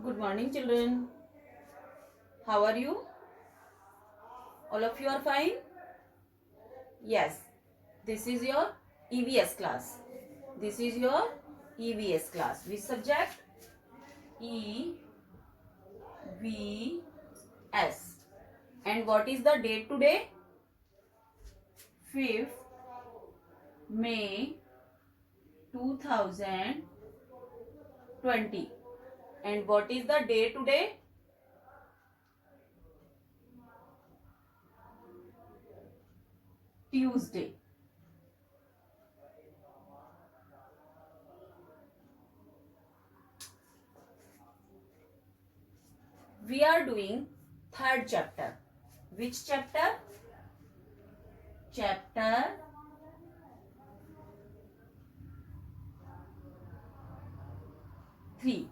Good morning, children. How are you? All of you are fine? Yes. This is your EVS class. This is your EVS class. Which subject? EVS. And what is the date today? 5th May 2020. And what is the day today? Tuesday. We are doing third chapter. Which chapter? Chapter 3.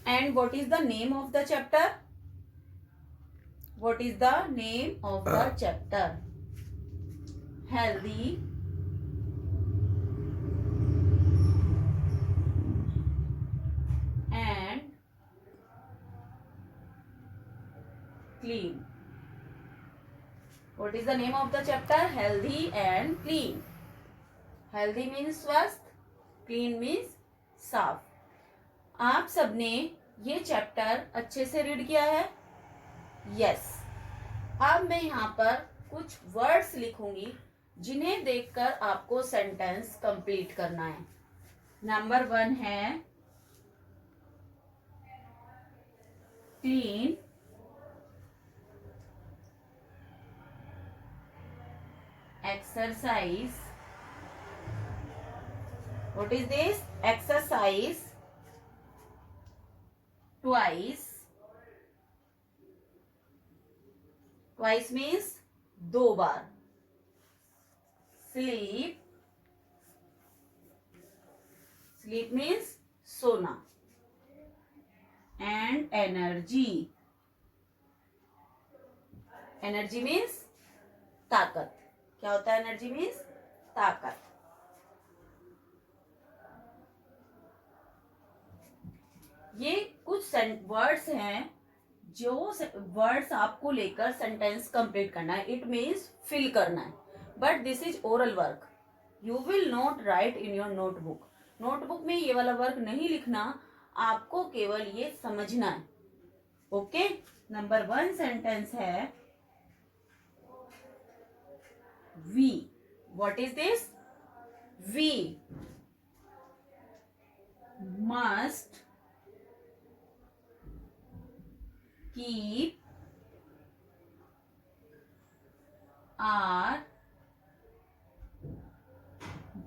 And what is the name of the chapter? What is the name of the chapter? Healthy and clean. What is the name of the chapter? Healthy and clean. Healthy means स्वस्थ, clean means साफ. आप सबने ये chapter अच्छे से read किया है? Yes. अब मैं यहाँ पर कुछ वर्ड्स लिखूंगी जिन्हें देखकर आपको सेंटेंस कंप्लीट करना है. नंबर 1 है clean, exercise. What is this? Exercise twice. Twice means 2 bar. Sleep. Sleep means सोना. And energy. Energy means ताकत. क्या होता है एनर्जी मीन्स? ताकत. ये कुछ वर्ड्स हैं जो वर्ड्स आपको लेकर सेंटेंस कंप्लीट करना है. इट मीन्स फिल करना है. But this is oral work. You will not right in your notebook. Notebook में ये वाला वर्क नहीं लिखना, आपको केवल ये समझना है. ओके. नंबर 1 सेंटेंस है we. What is this? We must keep our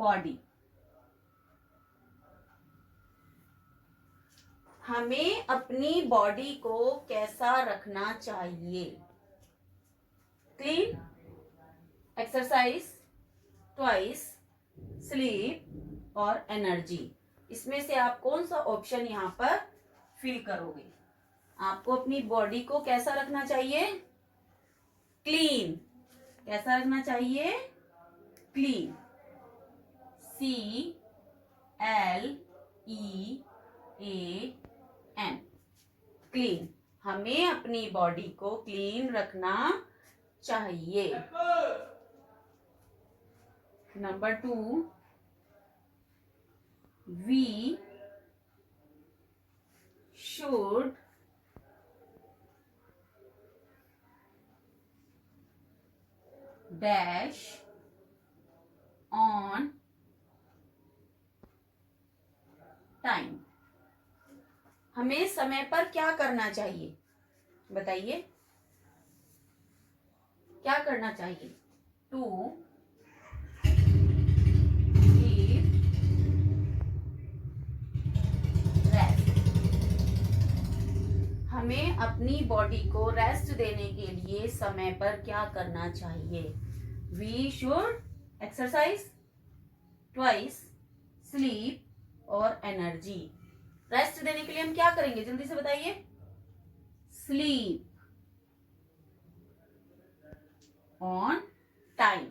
body. हमें अपनी बॉडी को कैसा रखना चाहिए? क्लीन, एक्सरसाइज ट्वाइस, स्लीप और एनर्जी. इसमें से आप कौन सा ऑप्शन यहाँ पर फिल करोगे? आपको अपनी बॉडी को कैसा रखना चाहिए? क्लीन. कैसा रखना चाहिए? क्लीन. CLEAN. क्लीन. हमें अपनी बॉडी को क्लीन रखना चाहिए. Number 2, we should dash on time. हमें समय पर क्या करना चाहिए? बताइए, क्या करना चाहिए? To give rest. हमें अपनी बॉडी को रेस्ट देने के लिए समय पर क्या करना चाहिए? We should exercise twice, sleep और एनर्जी. रेस्ट देने के लिए हम क्या करेंगे? जल्दी से बताइए. Sleep on time.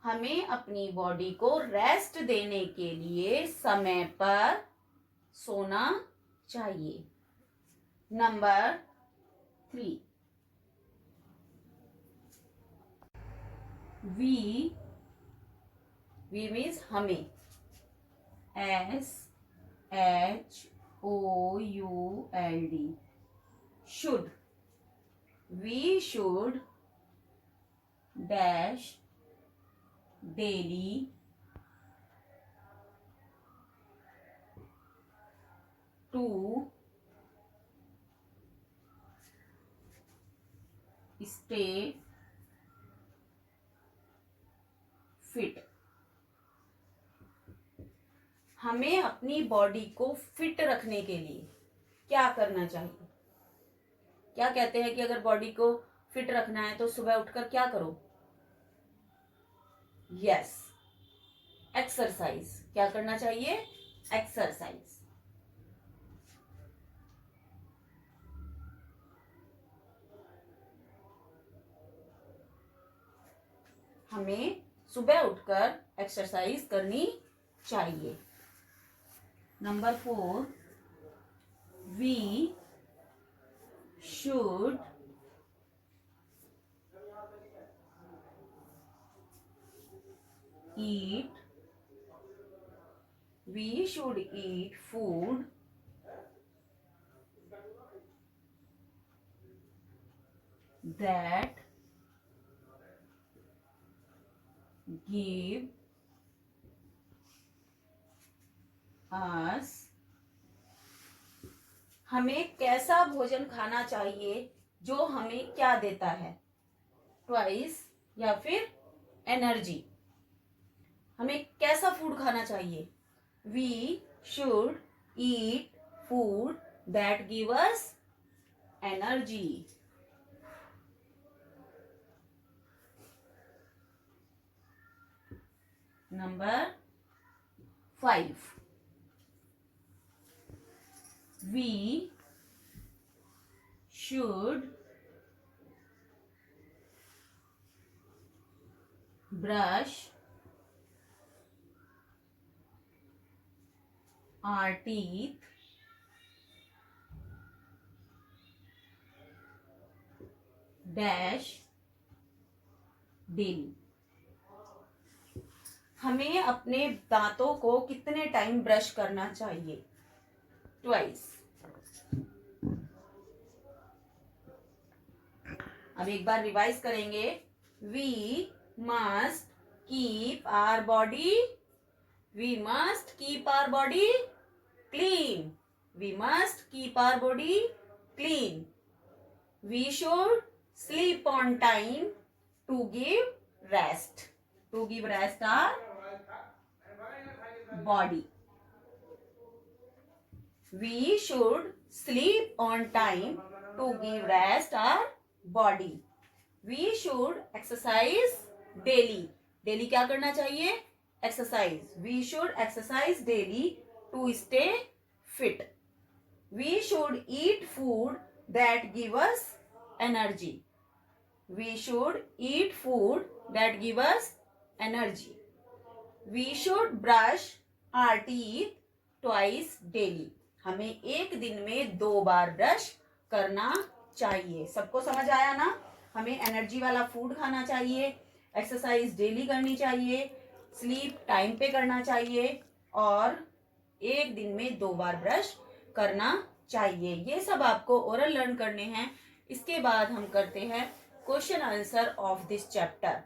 हमें अपनी बॉडी को रेस्ट देने के लिए समय पर सोना चाहिए. नंबर 3, वी मीन्स हमें. SHOULD, should. We should dash daily to stay fit. हमें अपनी बॉडी को फिट रखने के लिए क्या करना चाहिए? क्या कहते हैं कि अगर बॉडी को फिट रखना है तो सुबह उठकर क्या करो? Yes, exercise. क्या करना चाहिए? एक्सरसाइज. हमें सुबह उठकर एक्सरसाइज करनी चाहिए. Number 4, we should eat food that give us. हमें कैसा भोजन खाना चाहिए जो हमें क्या देता है? ट्वाइस या फिर एनर्जी. हमें कैसा फूड खाना चाहिए? We should eat food that give us energy. Number 5, we should brush our teeth dash daily. हमें अपने दांतों को कितने टाइम ब्रश करना चाहिए? ट्वाइस. अब एक बार रिवाइज करेंगे. We must keep our body clean. We must keep our body clean. We should sleep on time to give rest. our body. We should sleep on time to give rest our body. We should exercise daily. Daily क्या करना चाहिए? Exercise. We should exercise daily to stay fit. We should eat food that give us energy. We should eat food that give us energy. We should brush our teeth twice daily. हमें एक दिन में 2 बार brush करना चाहिए. सबको समझ आया ना? हमें एनर्जी वाला फूड खाना चाहिए, एक्सरसाइज डेली करनी चाहिए, स्लीप टाइम पे करना चाहिए और एक दिन में 2 बार ब्रश करना चाहिए. ये सब आपको ओरल लर्न करने हैं. इसके बाद हम करते हैं question answer of this chapter.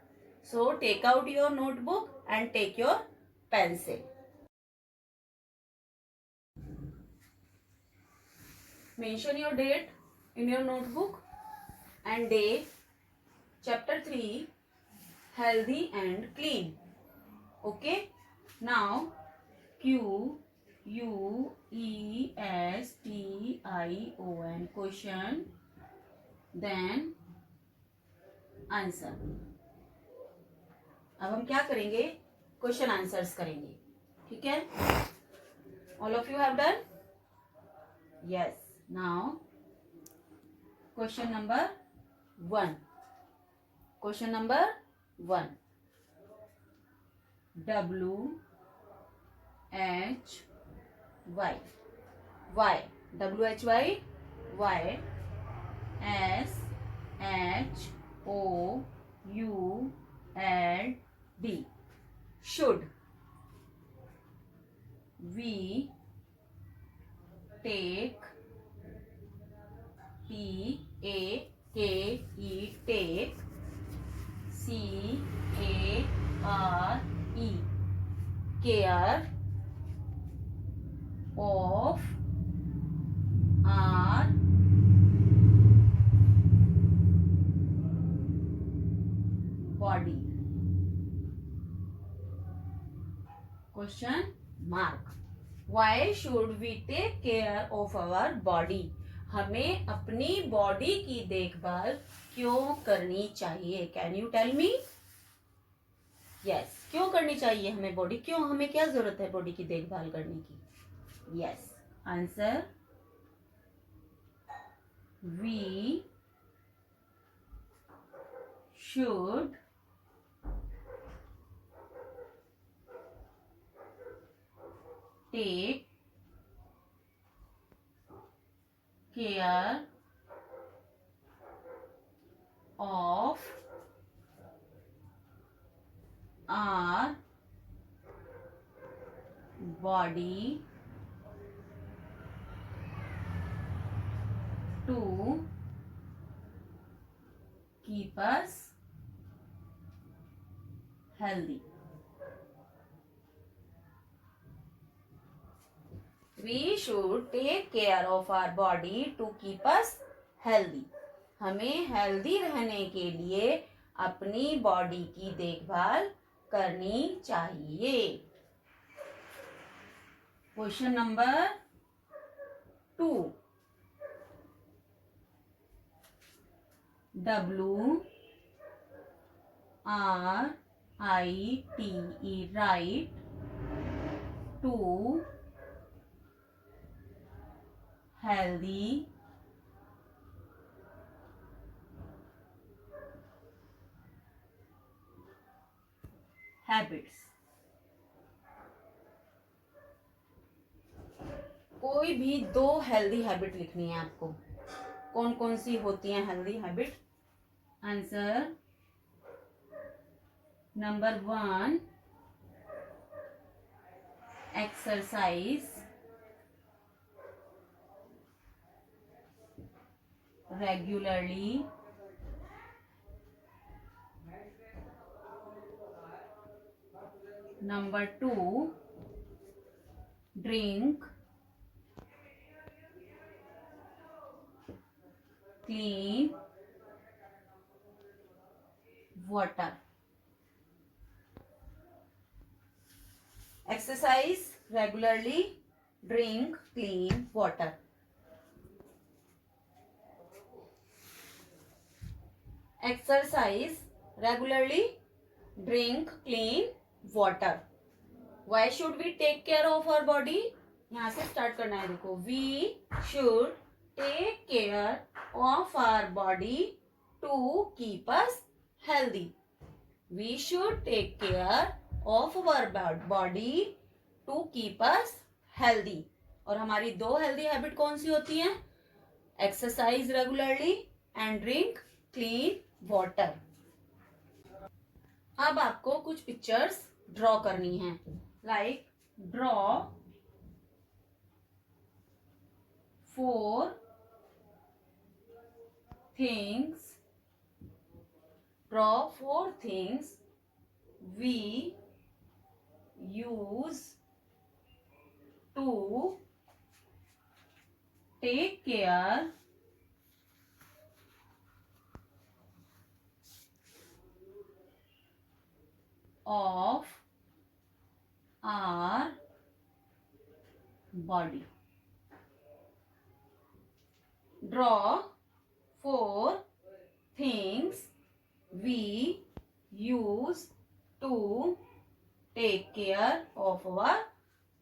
So take out your notebook and take your pencil. Mention your date in your notebook and day. Chapter 3, healthy and clean. Okay. Now question, question, then answer. अब हम क्या करेंगे? Question answers करेंगे. ठीक है? All of you have done? Yes. Now question number 1. Question number 1. WHY. Why? WHYSHOULD. Should. We take. TAKE. Take. CARE. Care of our body. Question mark. Why should we take care of our body? हमें अपनी body की देखभाल क्यों करनी चाहिए? Can you tell me? Yes, क्यों करनी चाहिए हमें बॉडी? क्यों, हमें क्या जरूरत है बॉडी की देखभाल करने की? Yes, answer we should take care of our body to keep us healthy. We should take care of our body to keep us healthy. हमें हेल्दी रहने के लिए अपनी बॉडी की देखभाल करनी चाहिए. Question number 2. WRITE, right. To healthy habits. कोई भी 2 हेल्दी हैबिट लिखनी है आपको. कौन कौन सी होती हैं healthy habit? Answer number 1, exercise regularly. Number 2, drink clean water. Exercise regularly, drink clean water. Exercise regularly, drink clean water. Why should we take care of our body? यहाँ से स्टार्ट करना है. देखो, we should take care of our body to keep us healthy. We should take care of our body to keep us healthy. और हमारी 2 healthy habit कौन सी होती हैं? Exercise regularly and drink clean water. अब आपको कुछ पिक्चर्स ड्रॉ करनी है. Like draw 4 things. Draw 4 things we use to take care of our body. Draw 4 things we use to take care of our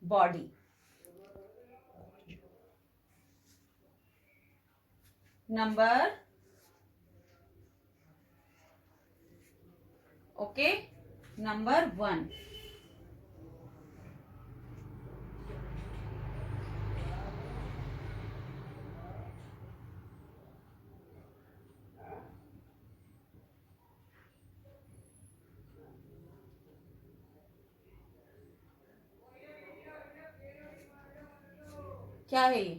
body. Number, okay, number 1. क्या है ये?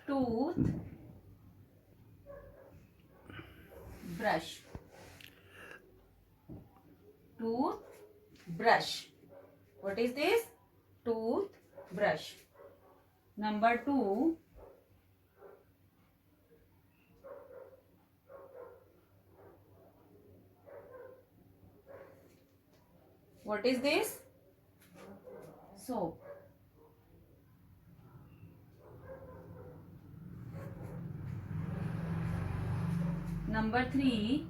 Tooth brush, tooth brush. What is this? Tooth brush. Number 2, what is this? Soap. Number 3,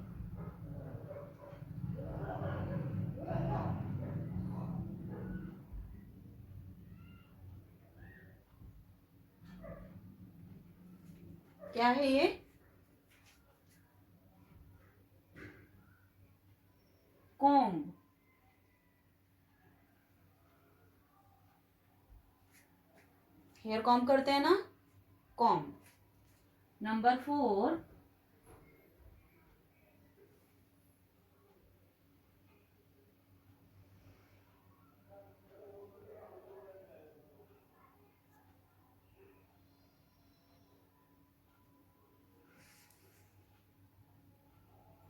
क्या है ये? Comb. Hair comb करते हैं ना, comb. Number 4,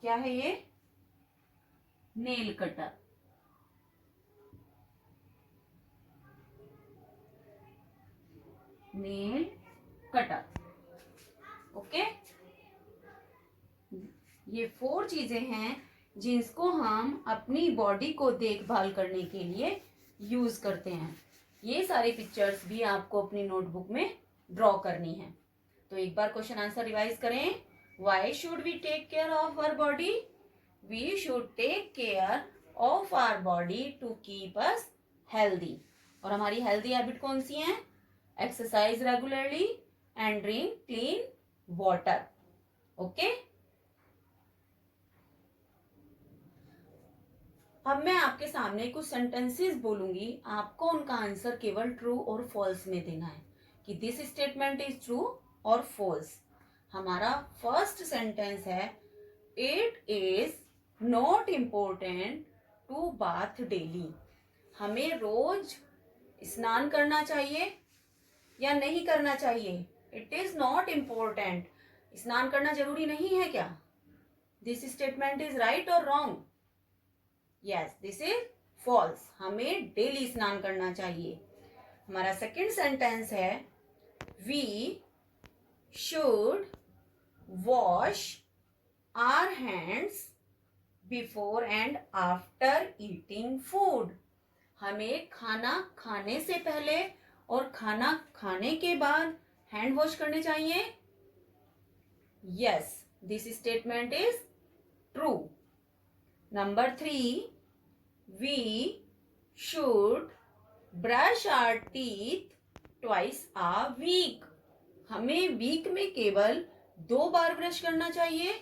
क्या है ये? Nail cutter. Nail cutter. Okay, ये 4 चीजें हैं जिसको हम अपनी बॉडी को देखभाल करने के लिए यूज करते हैं. ये सारी पिक्चर्स भी आपको अपनी नोटबुक में ड्रॉ करनी है. तो एक बार क्वेश्चन आंसर रिवाइज करें. Why should we take care of our body? We should take care of our body to keep us healthy. और हमारी हेल्दी हैबिट कौन सी है? Exercise regularly and drink clean water. Okay, अब मैं आपके सामने कुछ सेंटेंसेस बोलूंगी, आपको उनका आंसर केवल ट्रू और फॉल्स में देना है कि दिस स्टेटमेंट इज ट्रू और फॉल्स. हमारा फर्स्ट सेंटेंस है, it is not important to bath daily. हमें रोज स्नान करना चाहिए या नहीं करना चाहिए? It is not important. स्नान करना जरूरी नहीं है क्या? दिस स्टेटमेंट इज राइट और wrong? Yes, this is false. हमें डेली स्नान करना चाहिए. हमारा सेकंड सेंटेंस है, we should wash our hands before and after eating food. हमें खाना खाने से पहले और खाना खाने के बाद हैंड वॉश करने चाहिए. Yes, this statement is true. Number 3, we should brush our teeth twice a week. हमें वीक में केवल 2 बार ब्रश करना चाहिए.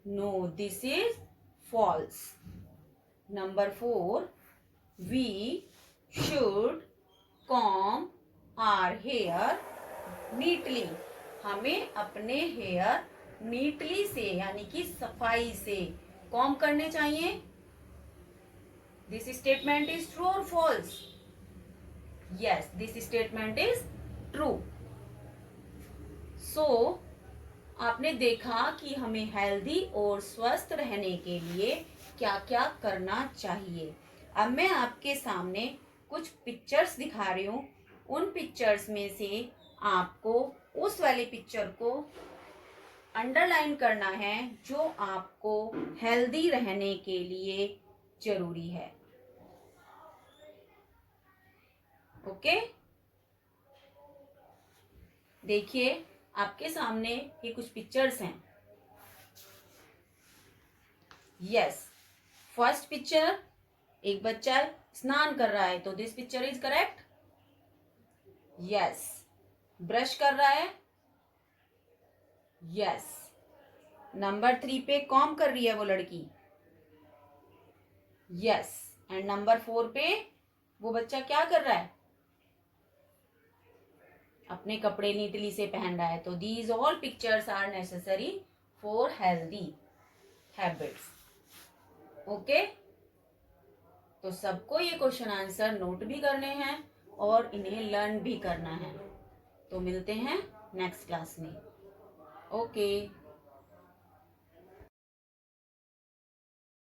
No, this is false. Number 4, we should comb our hair neatly. हमें अपने हेयर नीटली से यानी कि सफाई से कॉम्ब करने चाहिए. दिस स्टेटमेंट इज ट्रू और false? Yes, this statement is true. So आपने देखा कि हमें हेल्दी और स्वस्थ रहने के लिए क्या क्या करना चाहिए. अब मैं आपके सामने कुछ पिक्चर्स दिखा रही हूँ. उन पिक्चर्स में से आपको उस वाले पिक्चर को अंडरलाइन करना है जो आपको हेल्दी रहने के लिए जरूरी है. ओके, देखिए आपके सामने ये कुछ पिक्चर्स हैं. यस, फर्स्ट पिक्चर, एक बच्चा स्नान कर रहा है, तो this picture is correct. Yes, brush कर रहा है. यस, नंबर 3 पे कॉम्ब कर रही है वो लड़की. यस, एंड नंबर 4 पे वो बच्चा क्या कर रहा है? अपने कपड़े नीटली से पहन रहा है. तो these all pictures are necessary for healthy habits. Okay, तो सबको ये क्वेश्चन आंसर नोट भी करने हैं और इन्हें लर्न भी करना है। तो मिलते हैं नेक्स्ट क्लास में। ओके।